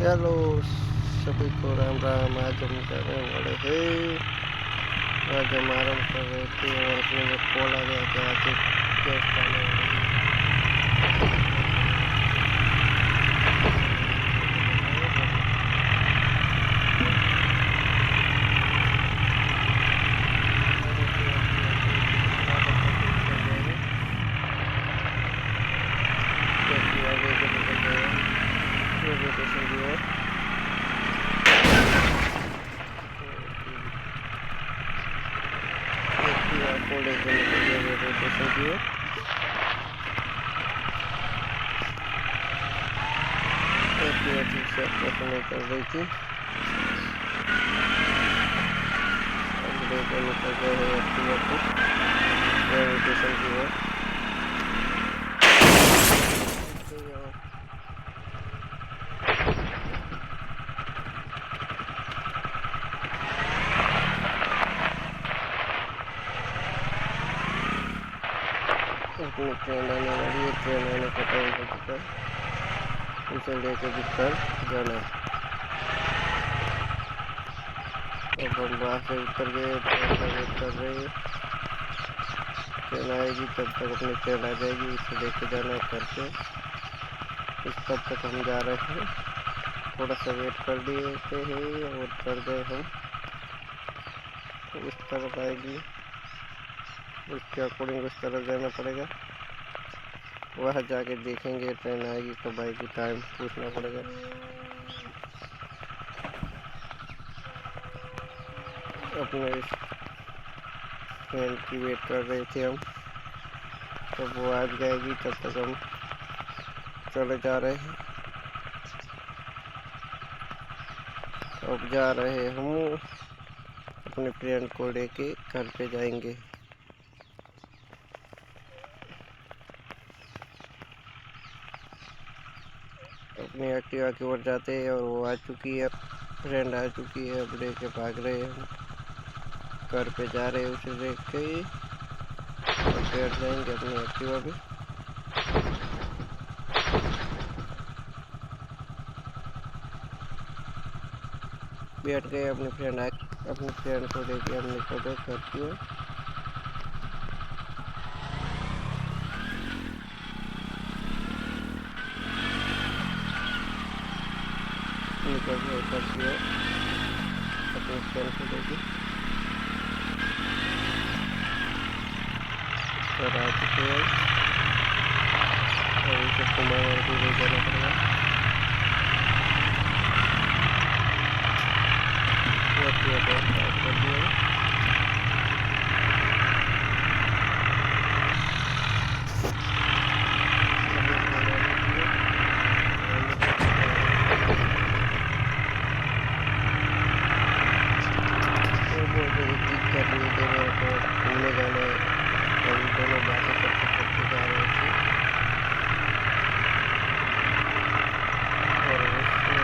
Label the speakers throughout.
Speaker 1: Hello सभी को राम राम। आज हम जाने वाले हैं। आज हम आराम कर रहे थे और अपने में कॉल आ गया कि आज एक गेस्ट आने वाले हैं। स्टेशन की ओर कॉलेज में निकल गए रेलवे स्टेशन की ओर। ठीक से अपना नहीं कर रही थी। निकल गए हैं एक्टिवा को रेलवे स्टेशन की ओर। अपनी ट्रेन आने वाली है। ट्रेन आने का टाइम हो चुका है। उसे लेके बिस्तर जाना है। अब हम वहाँ से उतर गए। ट्रेन का वेट कर रहे हैं। ट्रेन आएगी तब तक अपनी ट्रेन आ जाएगी। उसे लेके जाना है करके। इस तब तक हम जा रहे हैं। थोड़ा सा वेट कर लिए थे और चढ़ गए हम। तो इस तरफ आएगी, उसके अकॉर्डिंग उस तरफ जाना पड़ेगा। वह जाके देखेंगे ट्रेन आएगी कब आएगी, टाइम पूछना पड़ेगा। अपने इस ट्रेन की वेट कर रहे थे हम। तब वो आ जाएगी तब तक हम चले जा रहे हैं। अब जा रहे हम अपने ट्रेन को लेके घर पे जाएंगे। अपनी एक्टिवा की ओर जाते हैं और वो आ चुकी है। फ्रेंड आ चुकी है। अब लेके भाग रहे हैं हम। घर पे जा रहे हैं उसे देख के और बैठ जाएंगे अपनी एक्टिवा पे। बैठ गए। अपनी फ्रेंड को लेके हम निकल गए घर की ओर। निकल गए घर की ओर अपनी फ्रेंड को लेके। घर आ चुके हैं और उसे कुमार भी ले जाना पड़ेगा। कर दिया। घूमने जाना है। हम दोनों बातें करते करते जा रहे थे और उसने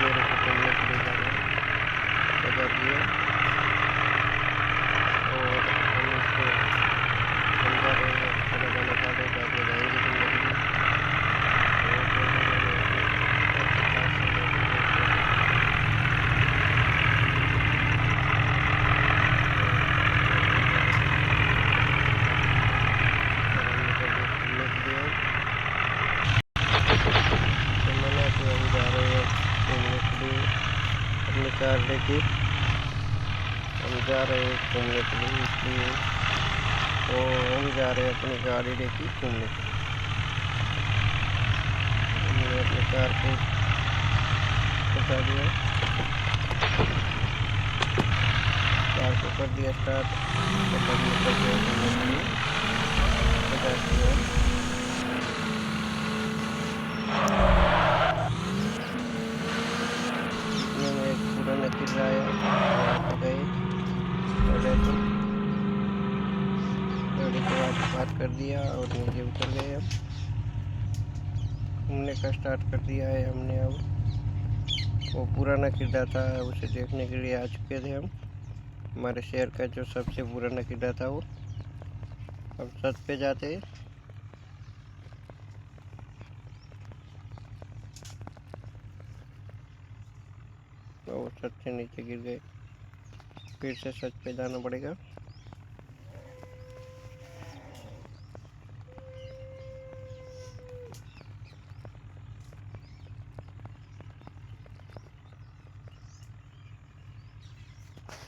Speaker 1: मेरे को घूमने के लिए जाना बता दिया और हम उसको समझा रहे हैं खाना वाना खा लो बाद में जाएंगे घूमने के लिए। अपनी कार लेके हम जा रहे हैं घूमने के लिए। इसलिए तो हम जा रहे हैं अपनी गाड़ी लेके घूमने के लिए। हमने अपनी कार को बता दिया, कार को कर दिया स्टार्ट। तो हम निकल गए घूमने के लिए। बता दिया पुराना किला है। वहाँ पे गए पहले तो गाड़ी को बात कर दिया और नीचे उतर गए। अब घूमने का स्टार्ट कर दिया है हमने। अब वो पुराना किला था उसे देखने के लिए आ चुके थे हम। हमारे शहर का जो सबसे पुराना किला था वो। अब छत पे जाते हैं। और छत से नीचे गिर गए। फिर से छत पे जाना पड़ेगा।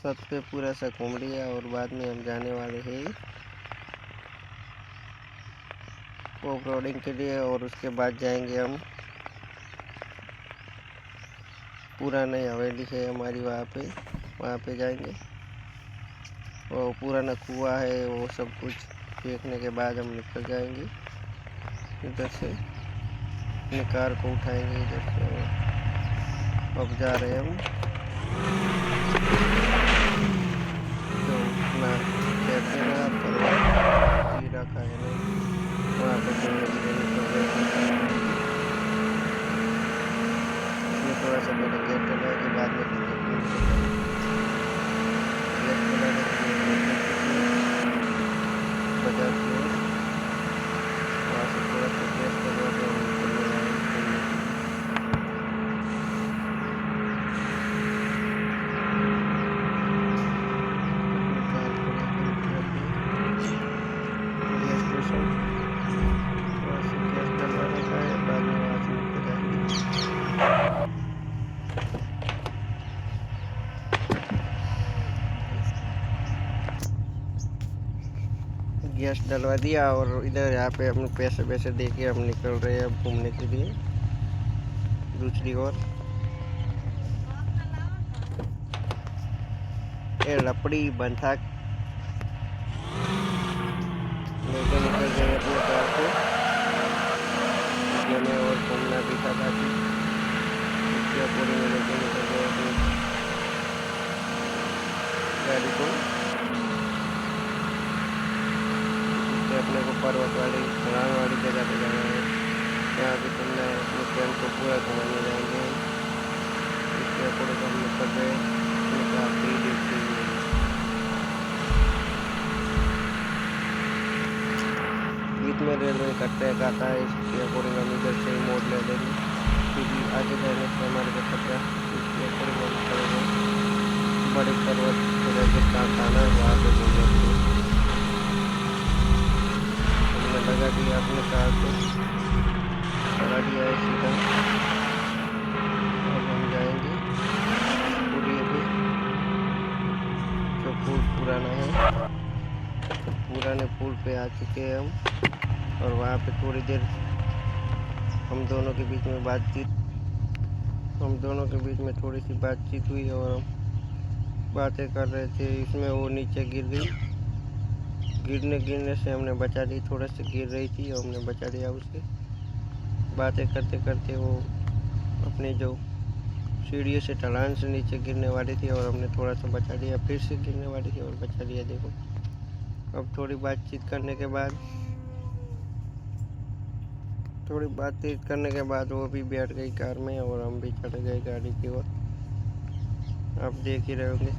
Speaker 1: छत पे पूरा सा घूम लिया और बाद में हम जाने वाले हैं ऑफ रोडिंग के लिए, और उसके बाद जाएंगे हम पुरानी हवेली है हमारी, वहाँ पे जाएंगे। और पुराना कुआं है, वो सब कुछ देखने के बाद हम निकल जाएंगे इधर से। अपनी कार को उठाएंगे इधर से। अब जा रहे हैं हम जो अपना कहते हैं ना परवान रखा है ना, वहाँ पे घूमने के लिए निकल रहे हैं। इसमें थोड़ा सा पहले गेट डलवाए के बाद में बाजार की ओर, वहाँ से थोड़ा सा फ्रेश करवा के हम निकलने वाले हैं। गैस स्टेशन वहाँ से गैस डलवाने का है, बाद में वहाँ से निकल जाएंगे। गैस डलवा दिया और इधर यहाँ पे हम पैसे दे के हम निकल रहे हैं अब घूमने के लिए दूसरी ओर। ये लपड़ी बंथा लेके निकल गए अपने कार को घूमने और घूमना भी था बाकी। पूरी में लेके निकल गए अपनी गाड़ी को। अपने को पर्वत वाली ढलान वाली जगह पे जाना है, यहाँ भी तुमने अपने कैंप को पूरा घुमाने जाएंगे। इसके अकॉर्डिंग हम निकल गए काफ़ी देखते हुए। बीच में रेलवे का ट्रैक आता है, इसके अकॉर्डिंग हम इधर से मोड़ ले लेंगे क्योंकि आगे जाने से हमारे को खतरा। इसके अकॉर्डिंग हम करेंगे बड़े पर्वत राजस्थान थाना वहाँ पे घूमेंगे। लगा दिया अपने कार को, लगा दिया है सीधा। अब हम जाएंगे पुलिया पे, जो पुल पुराना है, पुराने पुल पे आ चुके हैं हम। और वहाँ पे थोड़ी देर हम दोनों के बीच में थोड़ी सी बातचीत हुई और हम बातें कर रहे थे। इसमें वो नीचे गिर गई, गिरने से हमने बचा ली। थोड़ा सा गिर रही थी और हमने बचा लिया उसे। बातें करते करते वो अपने जो सीढ़ियों से ढलान से नीचे गिरने वाली थी और हमने थोड़ा सा बचा लिया, फिर से गिरने वाली थी और बचा लिया। देखो अब थोड़ी बातचीत करने के बाद वो भी बैठ गई कार में और हम भी चढ़ गए गाड़ी की ओर। आप देख ही रहे होंगे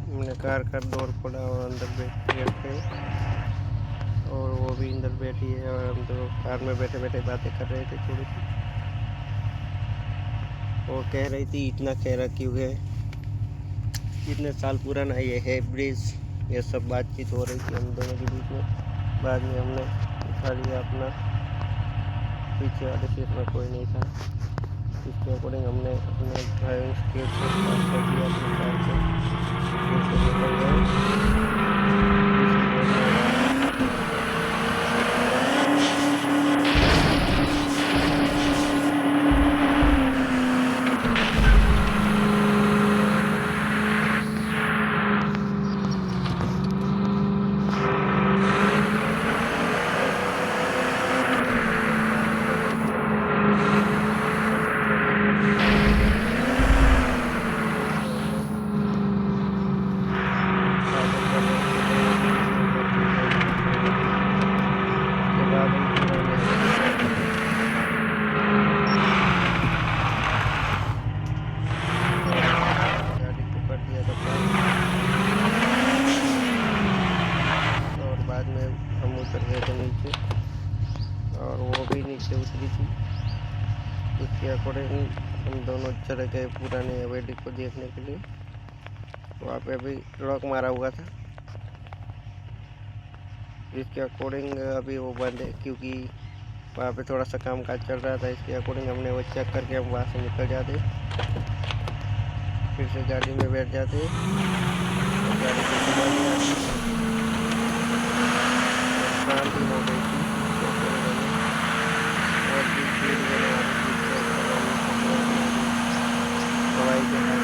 Speaker 1: हमने कार का डोर खोला और अंदर बैठे और वो भी अंदर बैठी है और हम तो कार में बैठे बैठे बातें कर रहे थे थोड़ी सी। वो कह रही थी इतना गहरा क्यों है, कितने साल पुराना ये है ब्रिज, ये सब बातचीत हो रही थी हम दोनों के बीच में। बाद में हमने उठा लिया अपना, पीछे वाले सीट में कोई नहीं था। इसके अकॉर्डिंग हमने अपने ड्राइविंग स्किल से स्टार्ट कर दिया अपनी कार को, निकल गए। उतर गए थे नीचे और वो भी नीचे उतरी थी। उसके अकॉर्डिंग हम दोनों चले गए पुराने हवेली को देखने के लिए। वहाँ पे अभी लॉक मारा हुआ था, जिसके अकॉर्डिंग अभी वो बंद है, क्योंकि वहाँ पे थोड़ा सा काम काज चल रहा था। इसके अकॉर्डिंग हमने वो चेक करके हम वहाँ से निकल जाते, फिर से गाड़ी में बैठ जाते और गाड़ी को चला लिया। शांति हो गई थी और भी भीड़ हवाई जहाज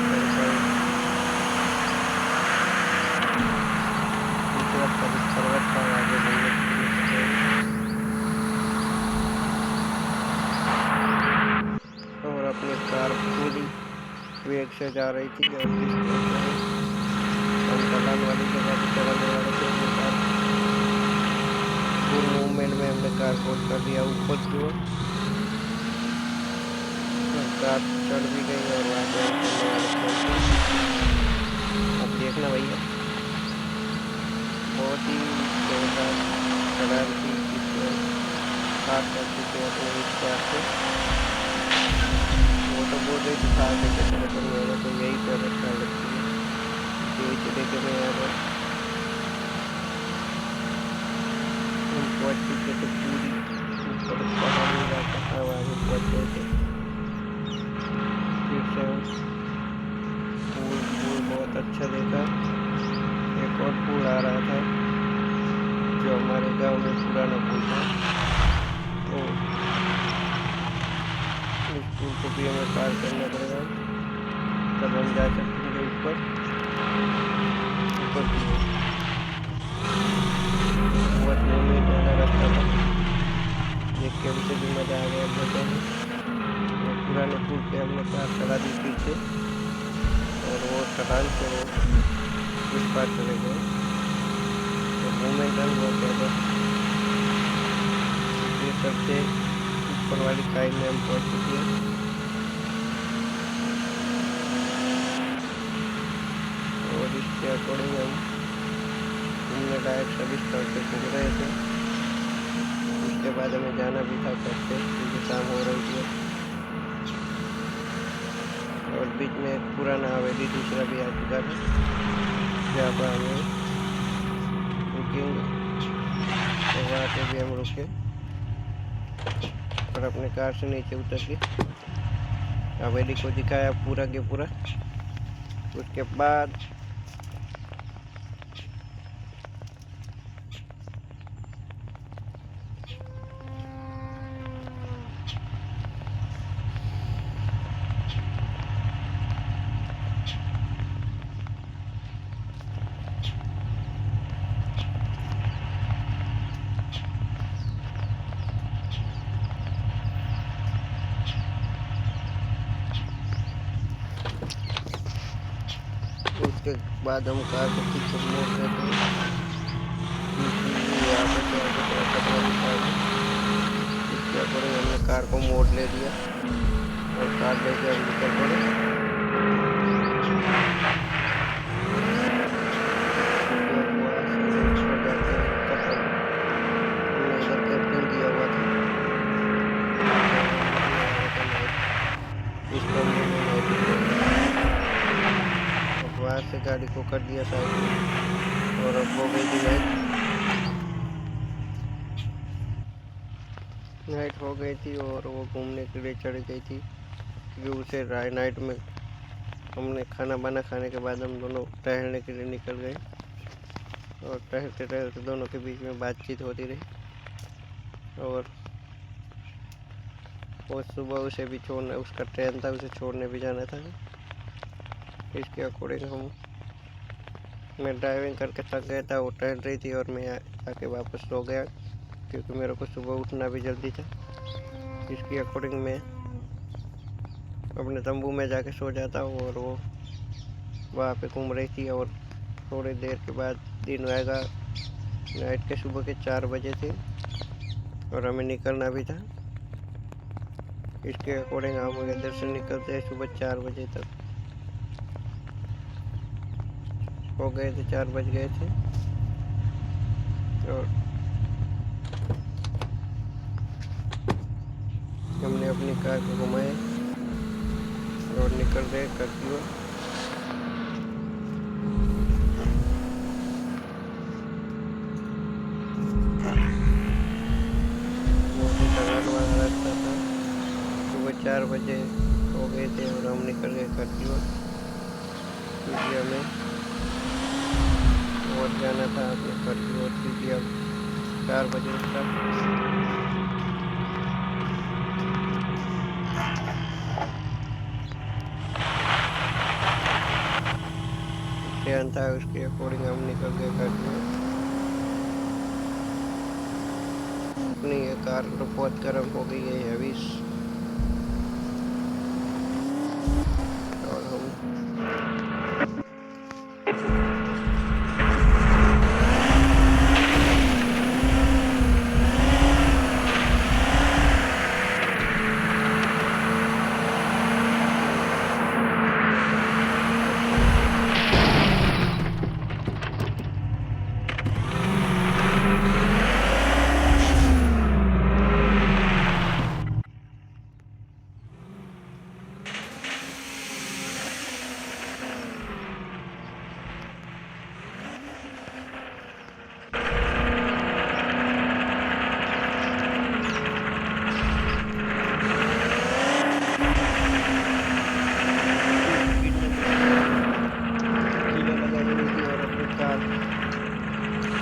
Speaker 1: सर्वत का आगे बढ़ने और अपनी कार पूरी वेग से जा रही थी और हम ढलान वाली जगह पर चलाने वाले थे। कार फुल मूवमेंट में हमने कार को कर दिया ऊपर की ओर, कार चढ़ भी गई और वहाँ पे अब देखना भैया बहुत ही जोरदार चढ़ाई थी, जिसमें कार कर चुके अपने विचार से। वो तो बोल रही थी कार लेके चले, पर मेरा तो यही कर रखा लगती है, यही चले के मैं यहाँ पर पहुँच चुके थे पूरी ऊपर पहाड़ी इलाका था, वहाँ पे पहुँच गए थे। फिर से पुल बहुत अच्छा देखा। एक और पुल आ रहा था जो हमारे गांव में पुराना पुल था, तो इस पुल को भी हमें पार करना पड़ेगा, तब हम जा सकेंगे ऊपर की ओर। बहुत मूवमेंट वाला रास्ता था, देख के हमसे भी मजा आ गया। मजा वो पुराने पुल पे हमने कार चला दी पीछे और वो ढलान से वो उस पार चले गए, तो मूवमेंट बहुत ज़्यादा। ये सबसे ऊपर वाली खाई में हम पहुँच चुके हैं और इसके अकॉर्डिंग हम घूमने लायक सभी स्थल पे घूम रहे थे। उसके बाद हमें जाना भी था करते, क्योंकि शाम हो रही थी और बीच में एक पुराना हवेली दूसरा भी आ चुका था, जहाँ पर हमें रुकेंगे, तो वहाँ पे भी हम रुके और अपने कार से नीचे उतर के हवेली को दिखाया पूरा के पूरा। उसके बाद उसके बाद हम कार को पीछे मोड़ रहे थे, यहाँ पे थोड़ा खतरा दिखा। इसके अकॉर्डिंग हमने कार को मोड़ ले दिया और कार लेके हम निकल पड़े। से गाड़ी को कर दिया साइड और अब हो गई थी नाइट हो गई थी और वो घूमने के लिए चढ़ गई थी, क्योंकि उसे नाइट में हमने खाना बना खाने के बाद हम दोनों टहलने के लिए निकल गए और टहलते टहलते दोनों के बीच में बातचीत होती रही। और वो सुबह उसे भी छोड़ना, उसका ट्रेन था, उसे छोड़ने भी जाना था। इसके अकॉर्डिंग मैं ड्राइविंग करके थक गया था, वो टहल रही थी और मैं आके वापस सो गया, क्योंकि मेरे को सुबह उठना भी जल्दी था। इसके अकॉर्डिंग मैं अपने तंबू में जाके सो जाता हूँ और वो वहाँ पे घूम रही थी। और थोड़ी देर के बाद दिन आएगा, नाइट के सुबह के 4 बजे थे और हमें निकलना भी था। इसके अकॉर्डिंग हम इधर से निकलते हैं सुबह 4 बजे तक हो गए थे, 4 बज गए थे। और हमने अपनी कार को घुमाए और निकल रहे घर की ओर। बहुत ही ढलान वाला रास्ता था। सुबह 4 बजे हो गए थे और हम निकल गए घर की ओर, क्योंकि हमें और जाना था अपने घर की ओर, क्योंकि अब 4 बजे तक ट्रेन था, उसके अकॉर्डिंग हम निकल गए घर की ओर। अपनी ये कार तो बहुत गर्म हो गई है अभी, और हम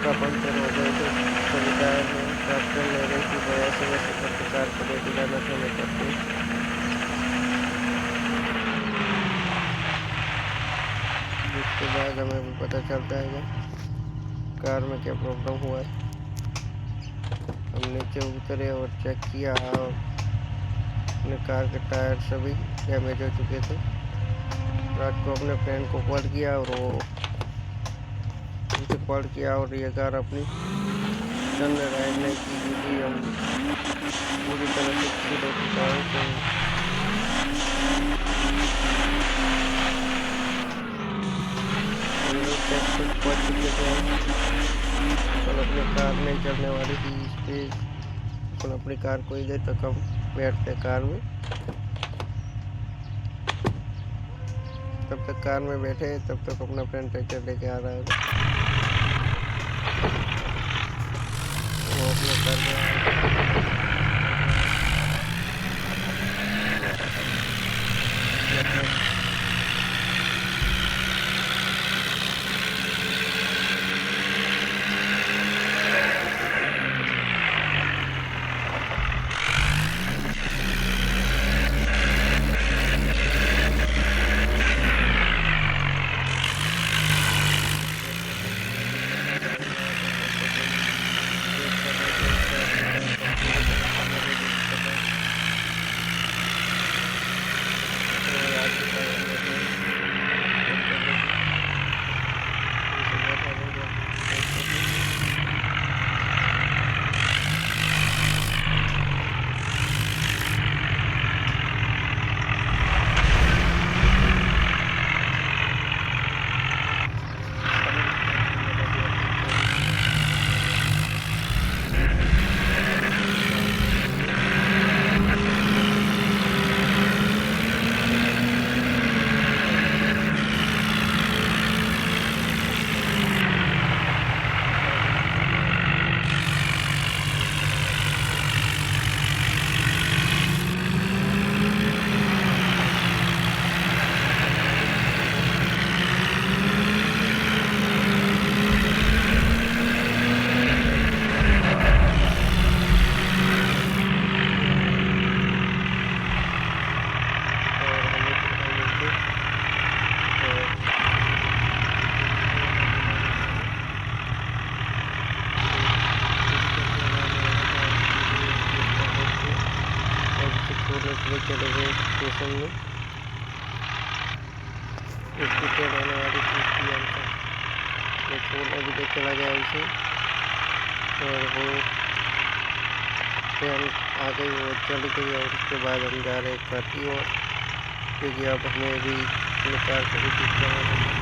Speaker 1: का पंचर हो गए थे, सभी टायर में ट्रैक्टर ले रही थी, तो ऐसे वैसे करके कार को लेके जाना था मैं करके। जिसके बाद हमें भी पता चल जाएगा कार में क्या प्रॉब्लम हुआ है। हम नीचे उतरे और चेक किया और अपने कार के टायर सभी डैमेज हो चुके थे। रात को अपने फ्रेंड को कॉल किया और वो उसे कॉल किया और ये कार अपनी चल राइड नहीं की, क्योंकि हम पूरी तरह से फील हो चुका है। तो हम लोग टेस्ट पर पहुँच चुके थे, कल अपनी कार नहीं चलने वाली थी, इस पर कल अपनी कार को इधर तक हम बैठते कार में। तब तक कार में बैठे, तब तक अपना फ्रेंड ट्रैक्टर लेके आ रहा है, वो अपने कर रहा है। चले गए स्टेशन में, उसकी ट्रेन आने वाली थी, इसलिए मैं छोड़ने भी देख चला गया उसे, और वो ट्रेन आ गई, वो चली गई, और उसके बाद हम जा रहे घर की ओर, क्योंकि अब हमें भी अपनी कार को भी ठीक करना है।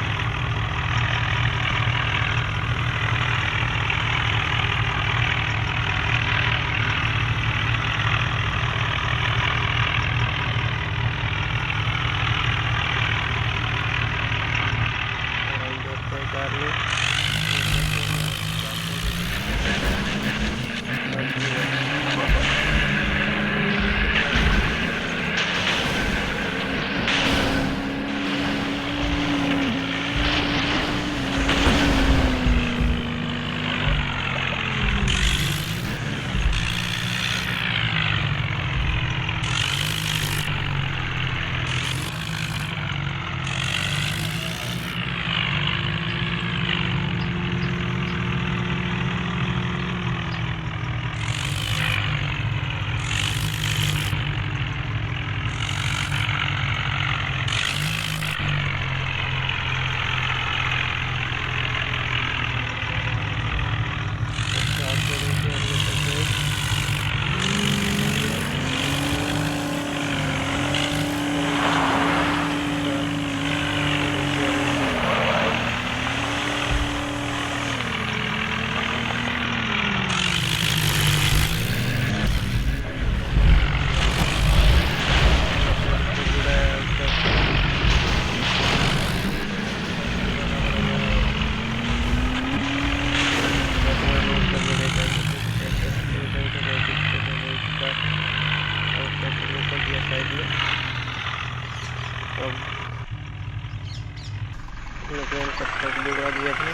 Speaker 1: अपने।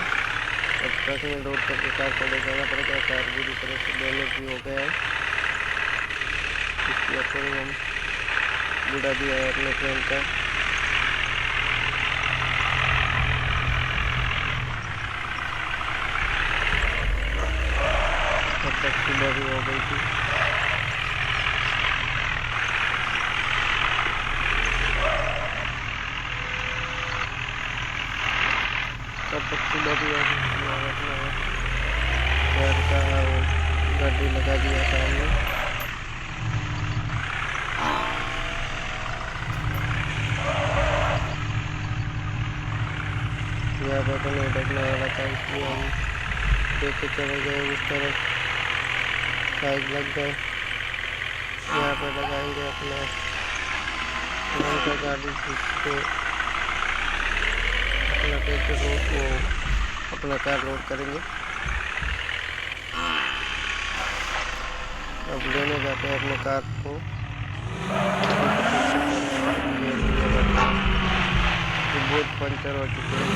Speaker 1: अब ट्रक में लोड करके कार को ले जाना पड़ेगा। कार पूरी तरह से डैमेज भी हो गया है। इसके अकॉर्डिंग हम बुढ़ा दिया है अपने ट्रेन का। तब तक सुबह भी हो गई थी। तब तक सुबह भी हो गई थी और अपना घर का गाड़ी लगा दिया सामने। यहाँ पर तो नहीं देखने वाला था, इसलिए हम देख के चले गए उस तरफ। साइड लग गए, यहाँ पे लगाएंगे अपना ट्रेन का गाड़ी खींच के अपना ट्रैक्टर को अपना कार लोड करेंगे। अब लेने जाते हैं अपने कार को। बहुत पंचर हो चुके हैं,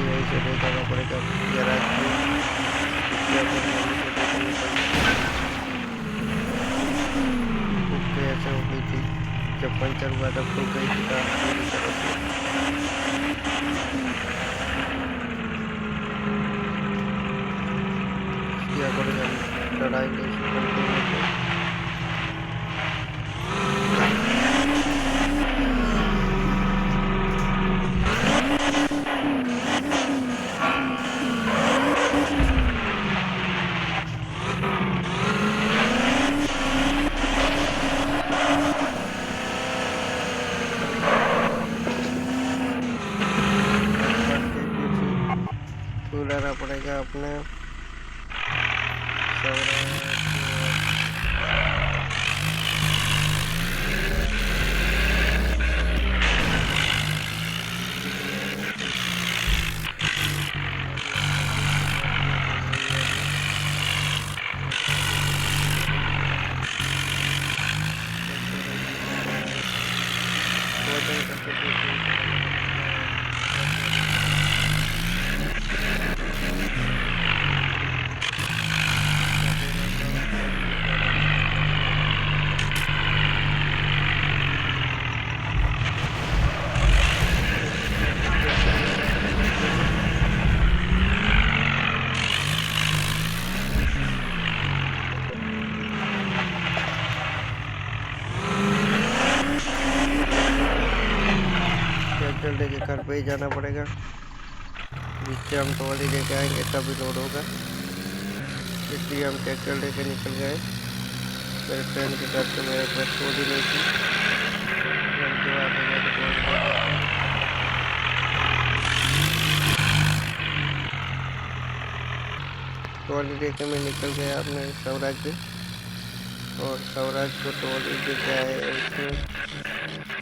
Speaker 1: यहीं से ले जाना पड़ेगा गैराज में। ऐसे हो गई थी जब पंचर हुआ तब तो गई थी कार पूरी तरह से। क्या करेंगे, हम लड़ाएंगे इसको। लाना पड़ेगा अपने ट्रैक्टर लेके घर पे ही जाना पड़ेगा, जिससे हम ट्रॉली लेके आएंगे तभी लोड होगा। इसलिए हम ट्रैक्टर लेके निकल गए। मेरे ट्रेन के घर से मेरे पास ट्रॉली नहीं थी। ट्रॉली लेके मैं निकल गया अपने स्वराज से, और स्वराज को ट्रॉली लेके आए उसमें।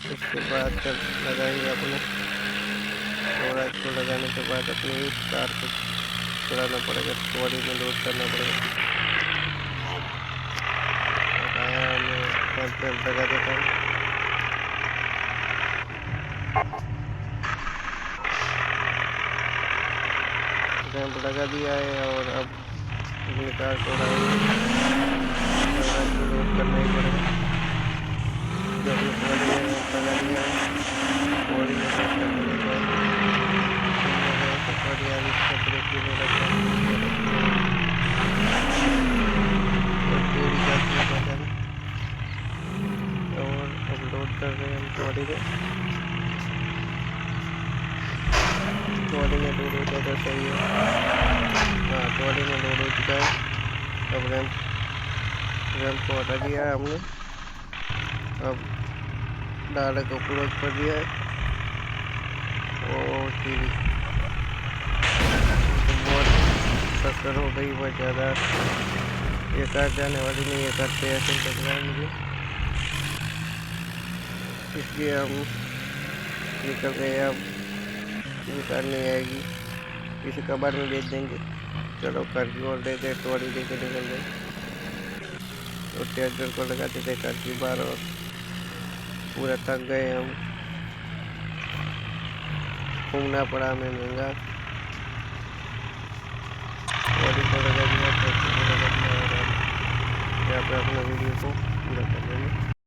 Speaker 1: उसके बाद जब लगाएंगे अपने स्वराज को, लगाने के बाद अपनी इस कार को चलाना पड़ेगा, ट्रॉली में लोड करना पड़ेगा। आया मैं पैंप लगा देता हूँ। पैंप लगा दिया है और अब अपनी कार को लोड करना ही पड़ेगा। जब लगा दिया है ट्रॉली में और अब लोड कर रहे हैं हम ट्रॉली में। ट्रॉली में लोड हो जाता सही है। हाँ, ट्रॉली में लोड हो चुका है। अब रैम्प को हटा दिया है हमने। अब डाले को क्लोज कर दिया है। और बहुत टक्कर हो गई, बहुत ज़्यादा। ये कार जाने वाली नहीं है, करते ऐसे लग रहा है मुझे, इसलिए हम निकल गए। अब ये कार नहीं आएगी, किसी कबाड़ में बेच देंगे। चलो कार की ओर ले गए, ट्रॉली लेके निकल गए और ट्रैक्टर को लगा देते कार की बार, और पूरा थक गए हम। घूमना पड़ा हमें महंगा। पड़ेगा यहाँ पे अपना वीडियो को पूरा कर लेंगे।